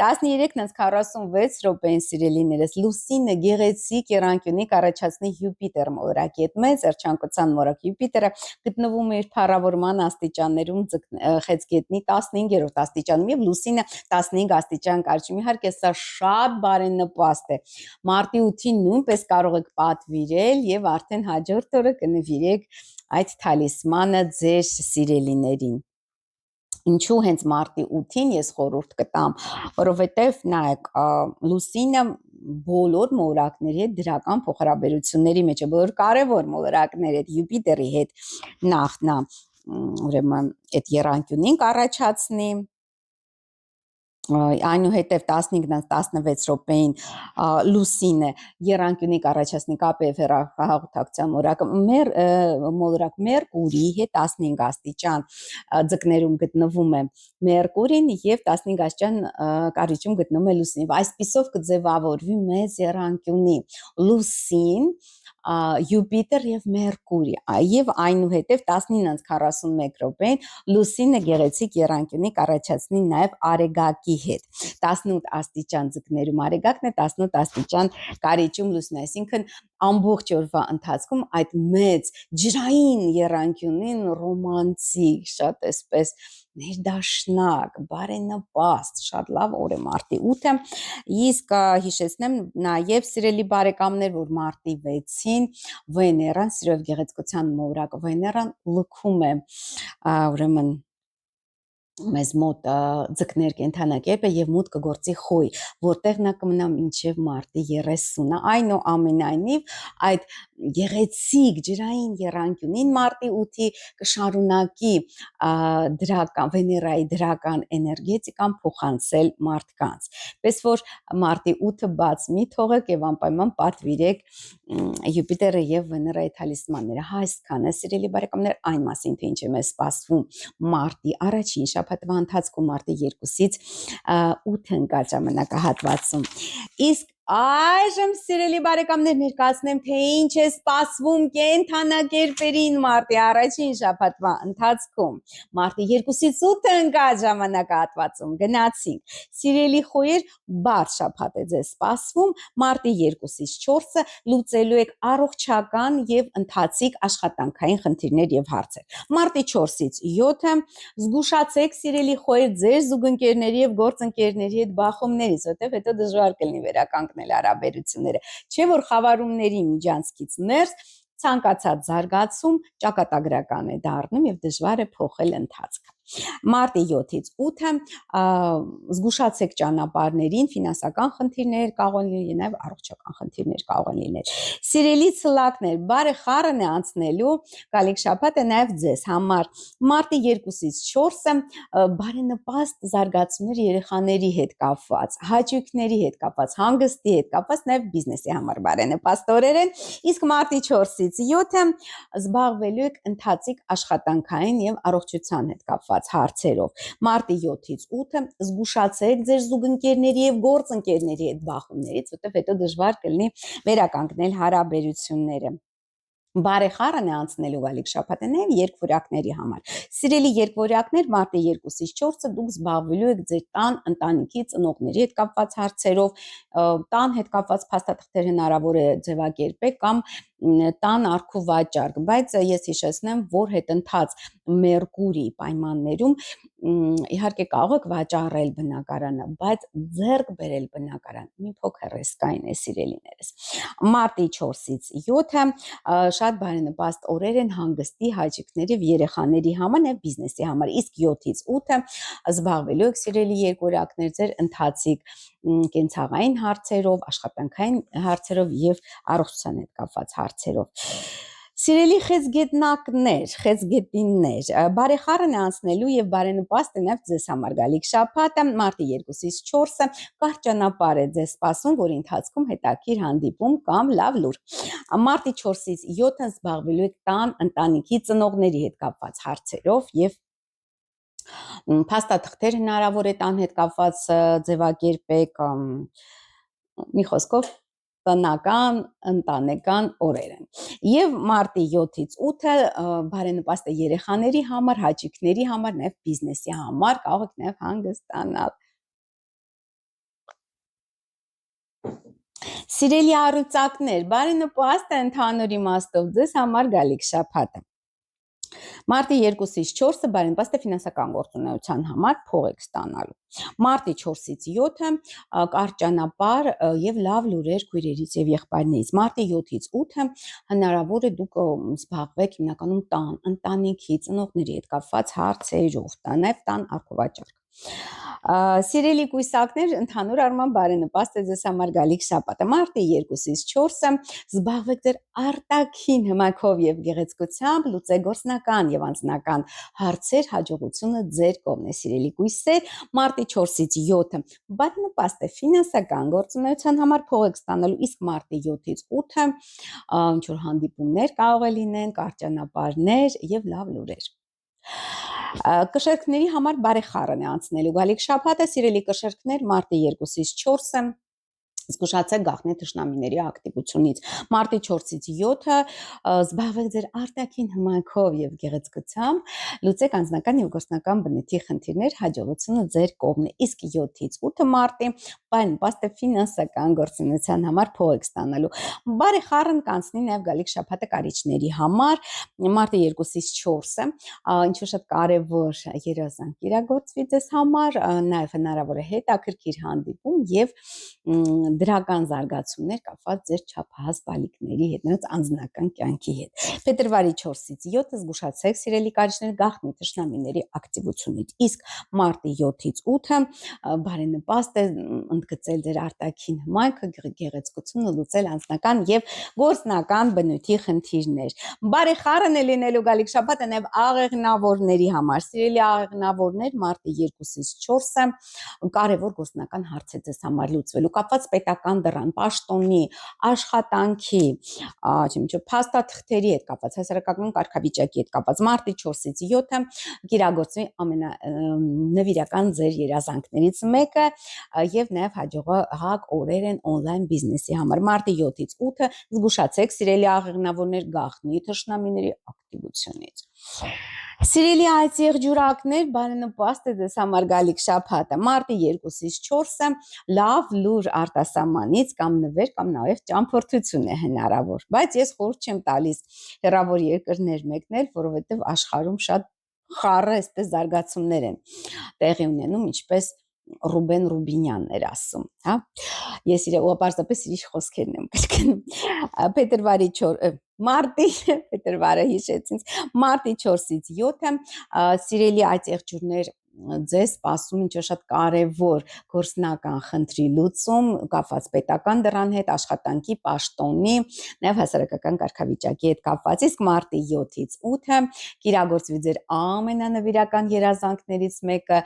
13:46 րոպեին սիրելիներս լուսինը գեղեցիկ եռանկյունի կառաջացնի Յուպիտեր մոլորակի հետ մեծ երջանկության մոլորակ Յուպիտերը գտնվում է իր փառավորման աստիճաններում խեցգետնի 15-րդ աստիճանում եւ լուսինը 15 աստիճան կարճում իհարկե սա շատ բարենպաստ է մարտի 8-ին նույնպես կարող եք պատվիրել եւ արդեն հաջորդ օրը կնվիրեք այդ թալիսմանը ձեր սիրելիներին Ինչու հենց մարտի 8-ին ես խորհուրդ կտամ, որովհետև նայեք լուսինը բոլոր մոլորակների հետ դրական փոխհարաբերությունների մեջ է, բոլոր կարևոր մոլորակների հետ, Յուպիտերի հետ նախ նա ուրեմն այդ եռանկյունին կառաջացնի այնուհետև 15:16 րոպեին լուսինը եռանկյունի կառաջացնի կապև հեռահաղորդակցության մոլորակ Մերկուրի հետ 15 աստիճան ձկներում գտնվում է Մերկուրին եւ 15 աստիճան կարիճում գտնվում է լուսինը։ Այսպիսով կձևավորվի մեծ եռանկյունի լուսին Յուպիտեր եւ Մերկուրի եւ այնուհետև 19:41 րոպեին լուսինը գեղեցիկ եռանկյունի կառաջացնի նաեւ Արեգակի հետ 18 աստիճան ձկներում Արեգակն է 18 աստիճան կարիճում լուսինը այսինքն ամբողջ օրվա ընթացքում այդ մեծ ջրային եռանկյունին ռոմանտիկ շատ էսպես ներդաշնակ բարենպաստ շատ լավ օր է մարտի 8-ը իսկ հիշեցնեմ նաև սիրելի բարեկամներ որ մարտի 6-ին Վեներան սիրով գեղեցկության մոլորակ Վեներան լքում է ուրեմն մեզ մոտ ձկներ կենթանակերպը եւ մուտք կգործի խոյ, որտեղ նա կմնա մինչեւ մարտի 30-ը։ Այնուամենայնիվ, այդ գեղեցիկ ջրային եռանկյունին մարտի 8-ի կշարունակի դրական Վեներայի դրական էներգետիկան փոխանցել մարդկանց։ Պես որ մարտի 8-ը բաց մի թողեք եւ անպայման պատվիրեք Յուպիտերը եւ Վեներայի թալիսմանները։ Այսքանը, սիրելի բարեկամներ, այն մասին, թե ինչ է մեզ սպասվում մարտի առաջին շաբաթվա ընթացքում մարտի 2-ից 8 ընկած ժամանակահատվածում։ Իսկ այժմ սիրելի բարեկամներ ներկայացնեմ թե ինչ է սպասվում կենթանակերպերին մարտի առաջին շաբաթվա ընթացքում։ Մարտի 2-ից 8 ընկած ժամանակահատվածում գնացինք։ Սիրելի խոյեր, բարդ շաբաթ է ձեզ սպասվում։ Մարտի 2-ից 4-ը լուծելու եք առողջական եւ ընթացիկ աշխատանքային խնդիրներ եւ հարցեր։ Մարտի 4-ից 7-ը զգուշացեք սիրելի խոյեր ձեր զուգընկերների եւ գործընկերների հետ բախումներից, որտեղ հետո դժվար կլինի վերականգնել հարաբերությունները։ Չէ՞ որ խավարումների միջանցքից ներս ցանկացած զարգացում ճակատագրական է դառնում եւ դժվար է փոխել ընթացքը։ Մարտի 7-ից 8-ը զգուշացեք ճանապարհներին, ֆինանսական խնդիրներ կարող են լինել, նաև առողջական խնդիրներ կարող են լինել։ Սիրելի ցլակներ, բարեխառն է անցնելու գալիք շաբաթը նաև ձեզ համար։ Մարտի 2-ից 4-ը բարենպաստ զարգացումներ երեխաների հետ կապված, հաճույքների հետ կապված, հանգստի հետ կապված, նաև բիզնեսի համար բարենպաստ օրեր են։ Իսկ մարտի 4-ից 7-ը զբաղվելու եք ընթացիկ աշխատանքային եւ առողջության հետ կապված հարցերով։ Մարտի 7-ից 8-ը զգուշացեք ձեր զուգընկերների եւ գործընկերների հետ բախումներից, որտեղ հետո դժվար կլինի վերականգնել հարաբերությունները։ Բարեխառն է անցնելու գալիք շաբաթը նաև երկվորյակների համար։ Սիրելի երկվորյակներ, մարտի 2-ից 4-ը դուք զբաղվելու եք ձեր տան, ընտանիքի, ծնողների հետ կապված հարցերով, տան հետ կապված փաստաթղթեր հնարավոր է ձևակերպեք կամ տան արքու վաճառք, բայց ես հիշեցնեմ, որ հետընթաց Մերկուրի պայմաններում իհարկե կարող եք վաճառել բնակարանը, բայց ձեռք բերել բնակարան մի փոքր ռիսկային է, սիրելիներս։ Մարտի 4-ից 7-ը շատ բարենպաստ օրեր են հանգստի, հաճույքների եւ երեխաների համար եւ բիզնեսի համար։ Իսկ 7-ից 8-ը զբաղվելու եք սիրելի երկորյակներ ձեր ընթացիկ կենցաղային հարցերով, աշխատանքային հարցերով եւ առողջության հետ կապված հարցերով։ Սիրելի խեցգետնակներ, խեցգետիններ, բարեխառն է անցնելու եւ բարենպաստ է նաեւ ձեզ համար գալիք շաբաթը, մարտի 2-ից 4-ը կարճ ճանապարհ է ձեզ սպասում, որի ընթացքում հետաքրքիր հանդիպում կամ լավ լուր։ Մարտի 4-ից 7-ը զբաղվելու եք տան, ընտանիքի, ծնողների հետ կապված հարցերով եւ փաստաթղթեր հնարավոր է տան հետ կապված ձևակերպեք, մի խոսքով տնական, ընտանեկան օրեր են։ Եվ մարտի 7-ից 8-ը բարենպաստ է երեխաների համար, հաճույքների համար, նաև բիզնեսի համար, կարող եք նաև հանգստանալ։ Սիրելի առուծակներ, բարենպաստ է ընդհանուր իմաստով ձեզ համար գալիք շաբաթը։ Մարտի 2-ից 4-ը բարենպաստ է ֆինանսական գործունեության համար փող եք ստանալու։ Մարտի 4-ից 7-ը կարճ ճանապարհ եւ լավ լուրեր քույրերից եւ եղբայրներից։ Մարտի 7-ից 8-ը հնարավոր է դուք զբաղվեք հիմնականում տան, ընտանիքի, ծնողների հետ կապված հարցերով, նաեւ տան առողջարկ։ Սիրելի կույսակներ, ընդհանուր առմամբ բարենպաստ է ձեզ համար գալիք շաբաթը։ Մարտի 2-ից 4-ը զբաղվեք ձեր արտաքին հմայքով եւ գեղեցկությամբ, լուծեք գործնական եւ անձնական հարցեր, հաջողությունը ձեր կողմն է, սիրելի կույսեր։ Մարտի 4-ից 7-ը բարենպաստ է ֆինանսական գործունեության համար փող եք ստանալու, իսկ մարտի 7-ից 8-ը ինչ որ հանդիպումներ կարող է լինեն, կարճ ճանապարհներ եւ լավ լուրեր։ Կշերքների համար բարեխառն է անցնելու գալիք շաբաթը, սիրելի կշերքներ, մարտի 2-ից 4-ը զգուշացեք գաղտնի թշնամիների ակտիվությունից։ Մարտի 4-ից 7-ը զբաղվեք ձեր արտաքին հմայքով եւ գեղեցկությամբ, լուծեք անձնական եւ գործնական բնույթի խնդիրներ, հաջողությունը ձեր կողմն է։ Իսկ 7-ից 8 մարտի բարենպաստ է ֆինանսական գործունեության համար փող եք ստանալու։ Բարեխառն կանցնի նաեւ գալիք շաբաթը կարիճների համար։ Մարտի 2-ից 4-ը ինչ որ շատ կարևոր երազանք իրագործվի ձեզ համար, նաեւ հնարավոր է հետաքրքիր հանդիպում եւ դրական զարգացումներ կապված ձեր չափահաս բալիկների հետ, նրանց անձնական կյանքի հետ։ Փետրվարի 4-ից 7-ը զգուշացեք սիրելի կարիճներ գաղտնի թշնամիների ակտիվությունից, իսկ մարտի 7-ից 8-ը բարենպաստ է ընդգծել ձեր արտաքին հմայքը, գեղեցկությունը, լուծել անձնական եւ գործնական բնույթի խնդիրներ։ Բարի խառն է լինելու գալիք շաբաթը նաև աղեղնավորների համար։ Սիրելի աղեղնավորներ, մարտի 2-ից 4-ը կարևոր գործնական հարց է ձեզ համար լուծվելու, կապված պետական դռան, պաշտոնի, աշխատանքի, փաստաթղթերի հետ կապված, հասարակական կարգավիճակի հետ կապված, մարտի 4-ից 7-ը կիրագործվի ամենանվիրական ձեր երազանքներից մեկը եւ նաեւ հաջողակ օրեր են on-line բիզնեսի համար։ Մարտի 7-ից 8-ը զգուշացեք սիրելի աղեղնավորներ գաղտնի թշնամիների ակտիվությունից։ Սիրելի այծ եղջյուրակներ, բարենպաստ է ձեզ համար գալիք շաբաթը, մարտի 2-ից 4-ը լավ լուր արտասահմանից կամ նվեր կամ նաև ճամփորդություն է հնարավոր, բայց ես խորհուրդ չեմ տալիս հեռավոր երկրներ մեկնել, որովհետև աշխարհում շատ խառը այսպես զարգացումներ են տեղի ունենում, ինչպես Ռուբեն Ռուբինյանն էր ասում, հա։ Ես պարզապես իր խոսքերն եմ կրկնում։ Փետրվարի հիշեցինց, մարտի 4-ից 7-ը սիրելի այդ եղջյուրներ ձեզ սպասում ինչ-որ շատ կարևոր գործնական խնդրի լուծում կապված պետական դռան հետ, աշխատանքի, պաշտոնի, նաև հասարակական կարգավիճակի հետ կապված, իսկ մարտի 7-ից 8-ը կիրագործվի ձեր ամենանվիրական երազանքներից մեկը,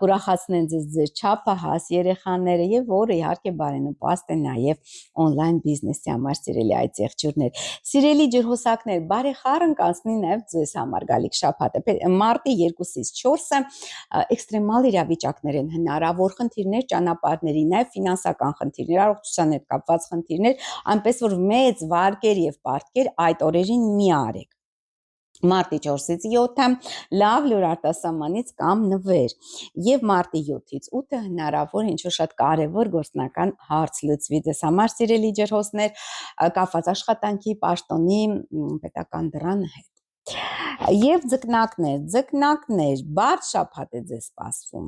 կուրախացնեն ձեր չափահաս երեխաները եւ որը իհարկե բարենպաստ է նաեւ on-line բիզնեսի համար սիրելի այդ եղջյուրներ։ Սիրելի ջրհոսակներ, բարեխառն կանցնի նաեւ ձեզ համար գալիք շաբաթը, մարտի 2-ից 4-ը էքստրեմալ իրավիճակներ են հնարավոր, խնդիրներ ճանապարհների, նաև ֆինանսական խնդիրներ, առողջության հետ կապված խնդիրներ, այնպես որ մեծ վարկեր եւ պարտքեր այդ օրերին մի արեք։ Մարտի 4-ից 7-ը լավ լուր արտասահմանից կամ նվեր եւ մարտի 7-ից 8-ը հնարավոր ինչ-որ շատ կարեւոր գործնական հարց լուծվի ձեզ համար սիրելի ջրհոսներ կապված աշխատանքի, պաշտոնի, պետական դռան հետ։ Եվ ձկնակներ, բարդ շաբաթ է ձեզ սպասվում,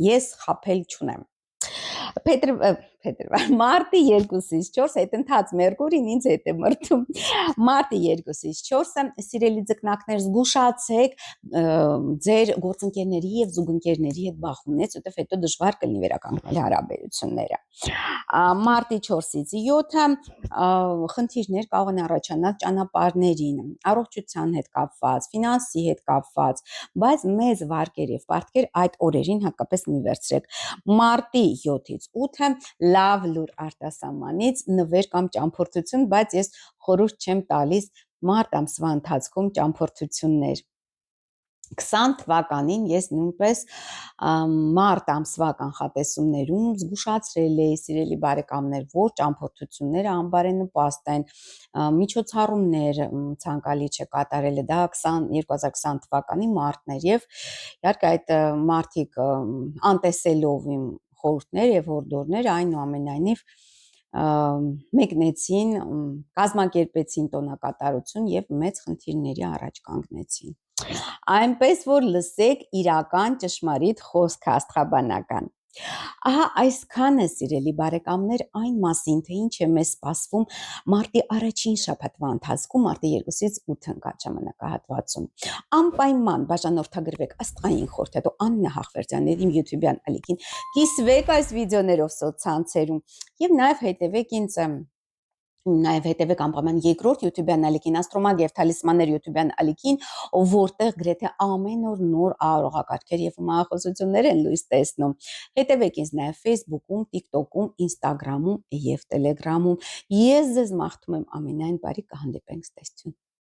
ես խաբել չունեմ, մարտի 2-ից 4 հետընթաց Մերկուրին ինձ հետ է մրթում, մարտի 2-ից 4-ը սիրելի ձկնակներ զգուշացեք ձեր գործընկերների եւ զուգընկերների հետ բախումից, որտեղ հետո դժվար կլինի վերականգնել հարաբերությունները։ Մարտի 4-ից 7-ը խնդիրներ կարող են առաջանալ ճանապարհներին, առողջության հետ կապված, ֆինանսի հետ կապված, բայց մեծ վարկեր եւ պարտքեր այդ օրերին հատկապես մի վերցրեք։ Մարտի 7-ից 8-ը լավ լուր արտասահմանից նվեր կամ ճամփորդություն, բայց ես խորհուրդ չեմ տալիս մարտ ամսվա ընթացքում ճամփորդություններ։ 20 թվականին ես նույնպես մարտ ամսվա կանխատեսումներում զգուշացրել էի սիրելի բարեկամներ, որ ճամփորդությունները անբարենպաստ են, միջոցառումներ ցանկալի չէ կատարելը, դա 2020 թվականի մարտն էր եւ իհարկե այդ մարտիկ անտեսելով իմ խորհուրդներ եւ հորդորներ այնուամենայնիվ մեկնեցին, կազմակերպեցին տոնակատարություն եւ մեծ խնդիրների առաջ կանգնեցին։ Այնպես որ լսեք իրական ճշմարիտ խոսք աստղաբանական։ Ահա այսքանը սիրելի բարեկամներ այն մասին, թե ինչ է մեզ սպասվում մարտի առաջին շաբաթվա ընթացքում, մարտի 2-ից 8 ընկած ժամանակահատվածում։ Անպայման բաժանորդագրվեք աստղային խորհրդատու Աննա Հախվերդյանի իմ YouTube-յան ալիքին, կիսվեք այս վիդեոներով սոցցանցերում եւ նաեւ հետեւեք ինձ Նաև հետևեք անպայման երկրորդ YouTube-յան ալիքին, Աստրոմագ եւ Թալիսմաններ YouTube-յան ալիքին, որտեղ գրեթե ամեն օր նոր առողակարգեր եւ մահախոսություններ են լույս տեսնում։ Հետևեք ինձ նաև Facebook-ում, TikTok-ում, Instagram-ում եւ Telegram-ում։ Ես ձեզ մաղթում եմ ամենայն բարի, կհանդիպենք, ցտեսություն։